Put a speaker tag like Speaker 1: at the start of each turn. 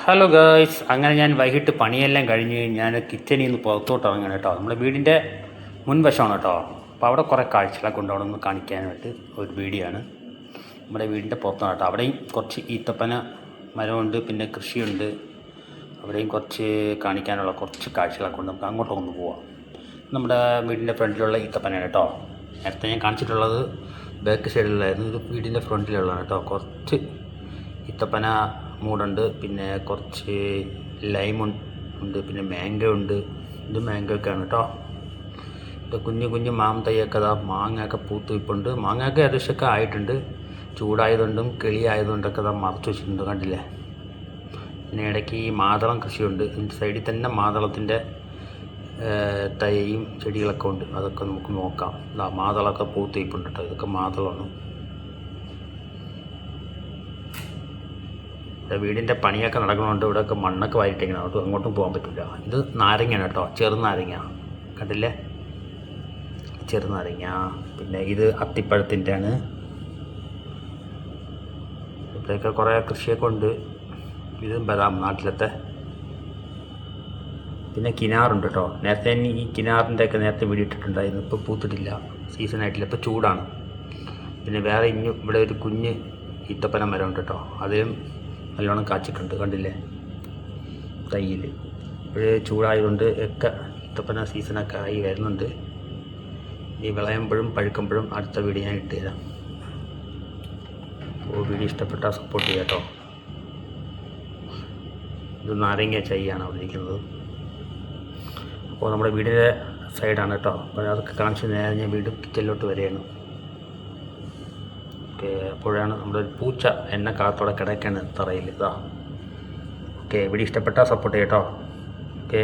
Speaker 1: Hello girls, അങ്ങനെ ഞാൻ വൈകിട്ട് പണിയെല്ലാം കഴിഞ്ഞ് ഞാൻ കിച്ചണിൽ നിന്ന് പുറത്തോട്ട് ഇറങ്ങണം കേട്ടോ. നമ്മുടെ വീടിൻ്റെ മുൻവശമാണ് കേട്ടോ. അപ്പോൾ അവിടെ കുറേ കാഴ്ചകളൊക്കെ ഉണ്ട്. അവിടെ ഒന്ന് കാണിക്കാനായിട്ട് ഒരു വീഡിയോ ആണ്. നമ്മുടെ വീടിൻ്റെ പുറത്താണ് കേട്ടോ. അവിടെയും കുറച്ച് ഈത്തപ്പന മരമുണ്ട്, പിന്നെ കൃഷിയുണ്ട്. അവിടെയും കുറച്ച് കാണിക്കാനുള്ള കുറച്ച് കാഴ്ചകളൊക്കെ ഉണ്ട്. നമുക്ക് അങ്ങോട്ടൊന്ന് പോവാം. നമ്മുടെ വീടിൻ്റെ ഫ്രണ്ടിലുള്ള ഈത്തപ്പനയാണ് കേട്ടോ. നേരത്തെ ഞാൻ കാണിച്ചിട്ടുള്ളത് ബാക്ക് സൈഡിലായിരുന്നു. ഇത് വീടിൻ്റെ ഫ്രണ്ടിലുള്ളതാണ് കേട്ടോ. കുറച്ച് ഈത്തപ്പന മൂടുണ്ട്, പിന്നെ കുറച്ച് ലൈമുണ്ട്, പിന്നെ മാംഗോ ഉണ്ട്. ഇത് മാംഗോ ഒക്കെയാണ് കേട്ടോ. ഇത് കുഞ്ഞു കുഞ്ഞു തൈയൊക്കെ മാങ്ങയൊക്കെ പൂത്ത് ഇപ്പുണ്ട്. മാങ്ങയൊക്കെ ഏകദേശമൊക്കെ ആയിട്ടുണ്ട്. ചൂടായതുകൊണ്ടും കിളിയായതുകൊണ്ടൊക്കെ മറച്ചു വെച്ചിട്ടുണ്ട്, കണ്ടില്ലേ. പിന്നെ ഇടയ്ക്ക് ഈ മാതളം കൃഷിയുണ്ട്. ഇതിൻ്റെ സൈഡിൽ തന്നെ മാതളത്തിൻ്റെ തൈയും ചെടികളൊക്കെ ഉണ്ട്. അതൊക്കെ നമുക്ക് നോക്കാം. മാതളമൊക്കെ പൂത്ത് ഇപ്പുണ്ട് കേട്ടോ. ഇതൊക്കെ മാതളമാണ്. വീടിൻ്റെ പണിയൊക്കെ നടക്കണോണ്ട് ഇവിടെയൊക്കെ മണ്ണൊക്കെ വാരിയിട്ടിങ്ങനെ അതുകൊണ്ട് അങ്ങോട്ടും പോകാൻ പറ്റില്ല. ഇത് നാരങ്ങയാണ് കേട്ടോ, ചെറുനാരങ്ങ കണ്ടില്ലേ, ചെറുനാരങ്ങ. പിന്നെ ഇത് അത്തിപ്പഴത്തിൻ്റെ ആണ്. ഇവിടെയൊക്കെ കുറേ കൃഷിയൊക്കെ ഉണ്ട്. ഇത് ബദാം നാട്ടിലത്തെ. പിന്നെ കിനാറുണ്ട് കേട്ടോ. നേരത്തെ ഈ കിനാറിൻ്റെ ഒക്കെ നേരത്തെ വീട് ഇട്ടിട്ടുണ്ടായിരുന്നു. ഇപ്പോൾ പൂത്തിട്ടില്ല, സീസൺ ആയിട്ടില്ല, ഇപ്പോൾ ചൂടാണ്. പിന്നെ വേറെ ഇവിടെ ഒരു കുഞ്ഞ് ഈത്തപ്പന മരം ഉണ്ട് കേട്ടോ. അതിലും നല്ലോണം കാച്ചിട്ടുണ്ട്, കണ്ടില്ലേ തൈയിൽ. ഇപ്പോഴേ ചൂടായതുകൊണ്ട് ഒക്കെ ഈത്തപ്പന സീസണൊക്കെ ആയി വരുന്നുണ്ട്. ഈ വിളയുമ്പോഴും പഴുക്കുമ്പോഴും അടുത്ത വീഡിയോ ഞാൻ ഇട്ട് തരാം. അപ്പോൾ വീഡിയോ ഇഷ്ടപ്പെട്ടാൽ സപ്പോർട്ട് ചെയ്യാം കേട്ടോ. ഇത് നാരങ്ങ ചൈയാണ് അവിടെ ഇരിക്കുന്നത്. അപ്പോൾ നമ്മുടെ വീടിൻ്റെ സൈഡാണ് കേട്ടോ. അപ്പോൾ അതൊക്കെ കാണിച്ച് നേരെ ഞാൻ വീണ്ടും കിച്ചണിലോട്ട് വരികയാണ്. ഓക്കെ, അപ്പോഴാണ് നമ്മുടെ ഒരു പൂച്ച എന്നെ കാത്തോടെ കിടക്കാണ് തറയിൽ. ഇതാ. ഓക്കെ, വീഡിയോ ഇഷ്ടപ്പെട്ടാൽ സപ്പോർട്ട് ചെയ്യാം കേട്ടോ. ഓക്കെ.